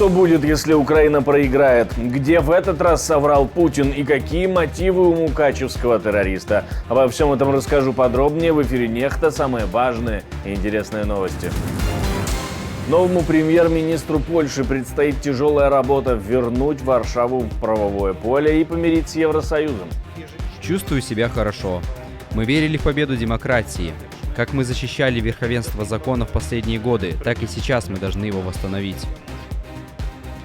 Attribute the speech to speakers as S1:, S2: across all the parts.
S1: Что будет, если Украина проиграет? Где в этот раз соврал Путин и какие мотивы у мукачевского террориста? Обо всем этом расскажу подробнее в эфире «Нехта». Самые важные и интересные новости. Новому премьер-министру Польши предстоит тяжелая работа – вернуть Варшаву в правовое поле и помирить с Евросоюзом.
S2: Чувствую себя хорошо. Мы верили в победу демократии. Как мы защищали верховенство закона в последние годы, так и сейчас мы должны его восстановить.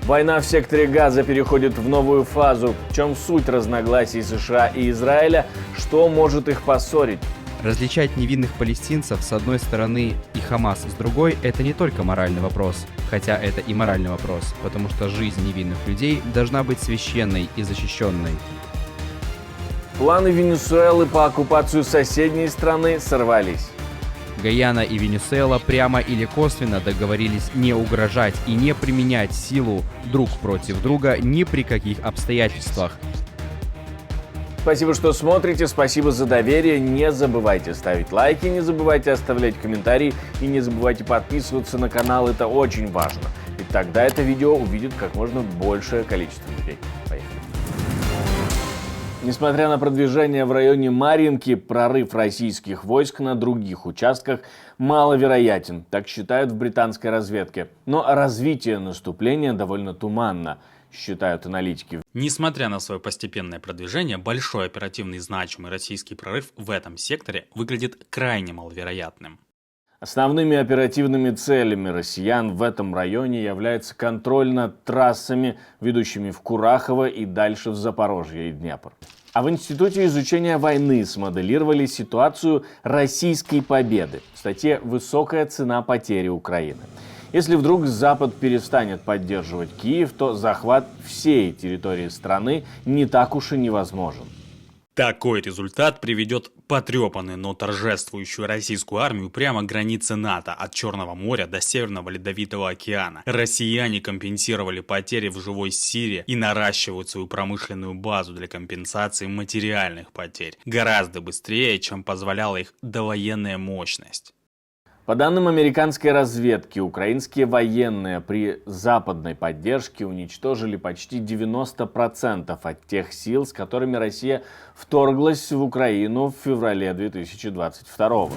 S1: Война в секторе Газа переходит в новую фазу. В чем суть разногласий США и Израиля? Что может их поссорить?
S2: Различать невинных палестинцев с одной стороны и Хамас с другой – это не только моральный вопрос. Хотя это и моральный вопрос, потому что жизнь невинных людей должна быть священной и защищенной.
S1: Планы Венесуэлы по оккупации соседней страны сорвались.
S2: Гайана и Венесуэла прямо или косвенно договорились не угрожать и не применять силу друг против друга ни при каких обстоятельствах.
S1: Спасибо, что смотрите, спасибо за доверие. Не забывайте ставить лайки, не забывайте оставлять комментарии и не забывайте подписываться на канал, это очень важно. Ведь тогда это видео увидит как можно большее количество людей. Поехали. Несмотря на продвижение в районе Марьинки, прорыв российских войск на других участках маловероятен, так считают в британской разведке. Но развитие наступления довольно туманно, считают аналитики.
S3: Несмотря на свое постепенное продвижение, большой оперативный значимый российский прорыв в этом секторе выглядит крайне маловероятным.
S1: Основными оперативными целями россиян в этом районе является контроль над трассами, ведущими в Курахово и дальше в Запорожье и Днепр. А в Институте изучения войны смоделировали ситуацию российской победы в статье «Высокая цена потери Украины». Если вдруг Запад перестанет поддерживать Киев, то захват всей территории страны не так уж и невозможен.
S3: Такой результат приведет потрепанную, но торжествующую российскую армию прямо к границе НАТО от Черного моря до Северного Ледовитого океана. Россияне компенсировали потери в живой силе и наращивают свою промышленную базу для компенсации материальных потерь гораздо быстрее, чем позволяла их довоенная мощность.
S1: По данным американской разведки, украинские военные при западной поддержке уничтожили почти 90% от тех сил, с которыми Россия вторглась в Украину в феврале 2022 года.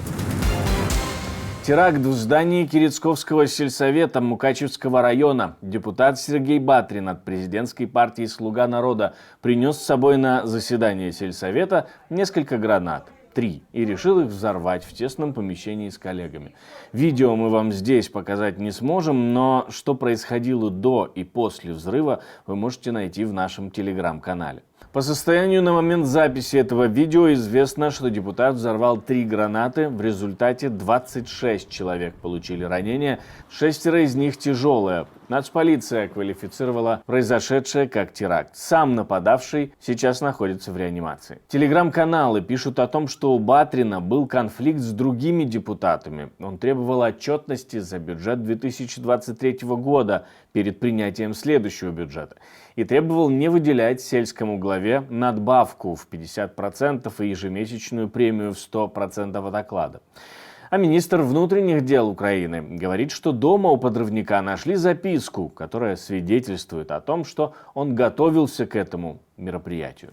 S1: Теракт в здании Кирицковского сельсовета Мукачевского района. Депутат Сергей Батрин от президентской партии «Слуга народа» принес с собой на заседание сельсовета несколько гранат. 3, и решил их взорвать в тесном помещении с коллегами. Видео мы вам здесь показать не сможем, но что происходило до и после взрыва, вы можете найти в нашем телеграм-канале. По состоянию на момент записи этого видео известно, что депутат взорвал 3 гранаты. В результате 26 человек получили ранения, 6 из них тяжелые. Нацполиция квалифицировала произошедшее как теракт. Сам нападавший сейчас находится в реанимации. Телеграм-каналы пишут о том, что у Батрина был конфликт с другими депутатами. Он требовал отчетности за бюджет 2023 года перед принятием следующего бюджета. И требовал не выделять сельскому главе надбавку в 50% и ежемесячную премию в 100% от оклада. А министр внутренних дел Украины говорит, что дома у подрывника нашли записку, которая свидетельствует о том, что он готовился к этому мероприятию.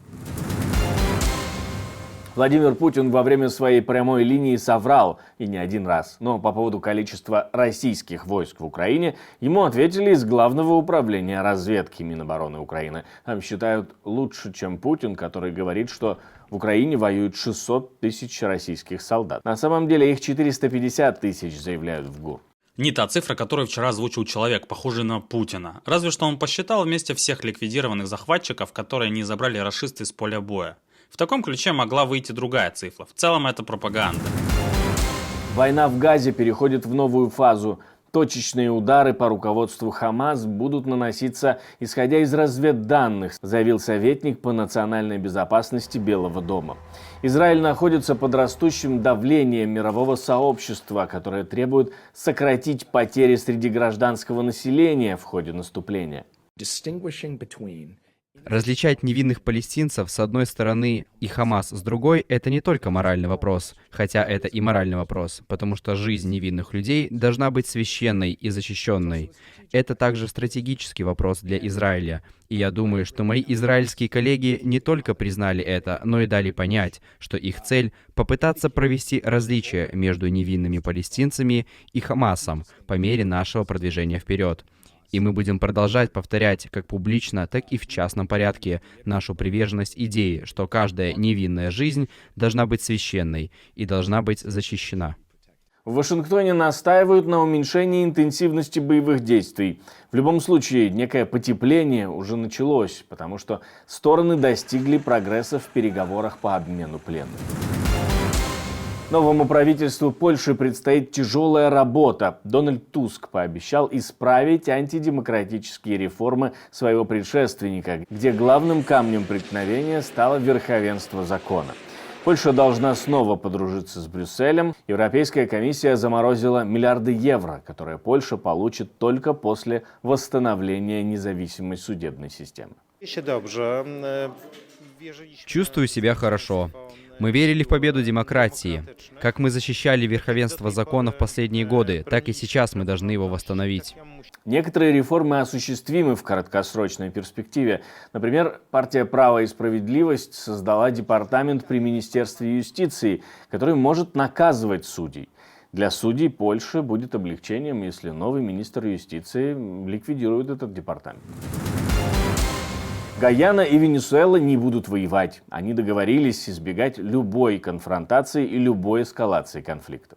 S1: Владимир Путин во время своей прямой линии соврал, и не один раз. Но по поводу количества российских войск в Украине ему ответили из Главного управления разведки Минобороны Украины. Там считают лучше, чем Путин, который говорит, что в Украине воюют 600 тысяч российских солдат. На самом деле их 450 тысяч, заявляют в ГУР.
S3: Не та цифра, которую вчера озвучил человек, похожий на Путина. Разве что он посчитал вместе всех ликвидированных захватчиков, которые не забрали рашисты с поля боя. В таком ключе могла выйти другая цифра. В целом это пропаганда.
S1: Война в Газе переходит в новую фазу. Точечные удары по руководству Хамас будут наноситься, исходя из разведданных, заявил советник по национальной безопасности Белого дома. Израиль находится под растущим давлением мирового сообщества, которое требует сократить потери среди гражданского населения в ходе наступления.
S2: Различать невинных палестинцев с одной стороны и Хамас с другой — это не только моральный вопрос, хотя это и моральный вопрос, потому что жизнь невинных людей должна быть священной и защищенной. Это также стратегический вопрос для Израиля, и я думаю, что мои израильские коллеги не только признали это, но и дали понять, что их цель — попытаться провести различия между невинными палестинцами и Хамасом по мере нашего продвижения вперед. И мы будем продолжать повторять как публично, так и в частном порядке нашу приверженность идее, что каждая невинная жизнь должна быть священной и должна быть защищена.
S1: В Вашингтоне настаивают на уменьшении интенсивности боевых действий. В любом случае, некое потепление уже началось, потому что стороны достигли прогресса в переговорах по обмену пленных. Новому правительству Польши предстоит тяжелая работа. Дональд Туск пообещал исправить антидемократические реформы своего предшественника, где главным камнем преткновения стало верховенство закона. Польша должна снова подружиться с Брюсселем. Европейская комиссия заморозила миллиарды евро, которые Польша получит только после восстановления независимой судебной системы.
S2: Чувствую себя хорошо. Мы верили в победу демократии. Как мы защищали верховенство закона в последние годы, так и сейчас мы должны его восстановить.
S1: Некоторые реформы осуществимы в краткосрочной перспективе. Например, партия «Право и справедливость» создала департамент при Министерстве юстиции, который может наказывать судей. Для судей Польши будет облегчением, если новый министр юстиции ликвидирует этот департамент. Гайана и Венесуэла не будут воевать. Они договорились избегать любой конфронтации и любой эскалации конфликта.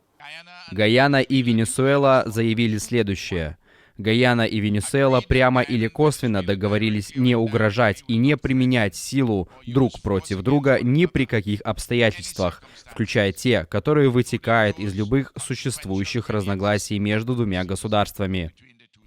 S2: Гайана и Венесуэла заявили следующее. Гайана и Венесуэла прямо или косвенно договорились не угрожать и не применять силу друг против друга ни при каких обстоятельствах, включая те, которые вытекают из любых существующих разногласий между двумя государствами.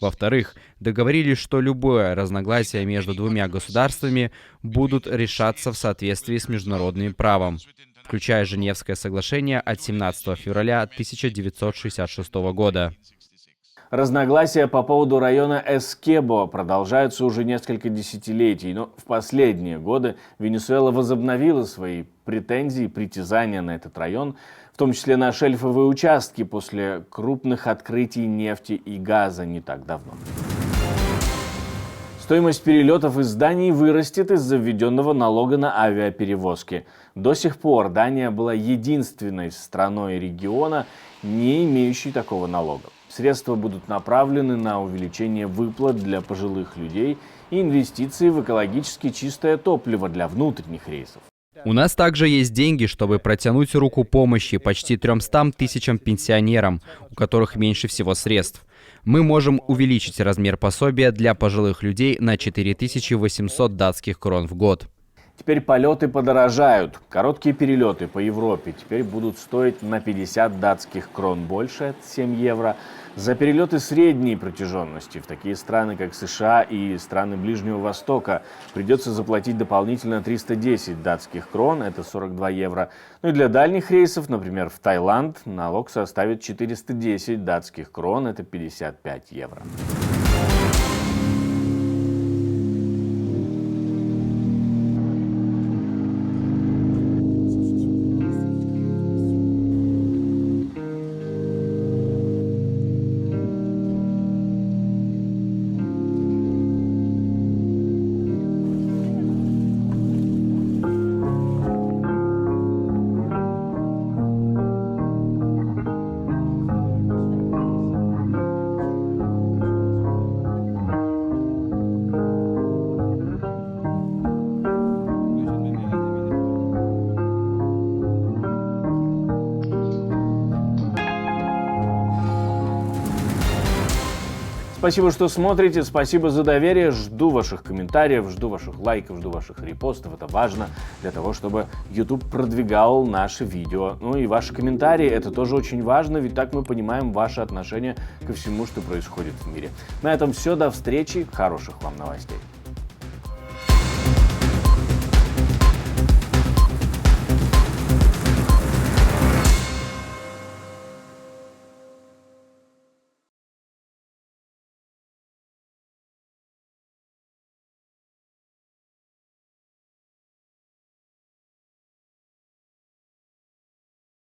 S2: Во-вторых, договорились, что любое разногласие между двумя государствами будут решаться в соответствии с международным правом, включая Женевское соглашение от 17 февраля 1966 года.
S1: Разногласия по поводу района Эскебо продолжаются уже несколько десятилетий, но в последние годы Венесуэла возобновила свои претензии и притязания на этот район, в том числе на шельфовые участки после крупных открытий нефти и газа не так давно. Стоимость перелетов из Дании вырастет из-за введенного налога на авиаперевозки. До сих пор Дания была единственной страной региона, не имеющей такого налога. Средства будут направлены на увеличение выплат для пожилых людей и инвестиции в экологически чистое топливо для внутренних рейсов.
S2: У нас также есть деньги, чтобы протянуть руку помощи почти 300 тысячам пенсионерам, у которых меньше всего средств. Мы можем увеличить размер пособия для пожилых людей на 4800 датских крон в год.
S1: Теперь полеты подорожают. Короткие перелеты по Европе теперь будут стоить на 50 датских крон больше, это 7 евро. За перелеты средней протяженности в такие страны, как США и страны Ближнего Востока, придется заплатить дополнительно 310 датских крон, это 42 евро. Ну и для дальних рейсов, например, в Таиланд, налог составит 410 датских крон, это 55 евро. Спасибо, что смотрите, спасибо за доверие, жду ваших комментариев, жду ваших лайков, жду ваших репостов, это важно для того, чтобы YouTube продвигал наши видео. Ну и ваши комментарии, это тоже очень важно, ведь так мы понимаем ваше отношение ко всему, что происходит в мире. На этом все, до встречи, хороших вам новостей.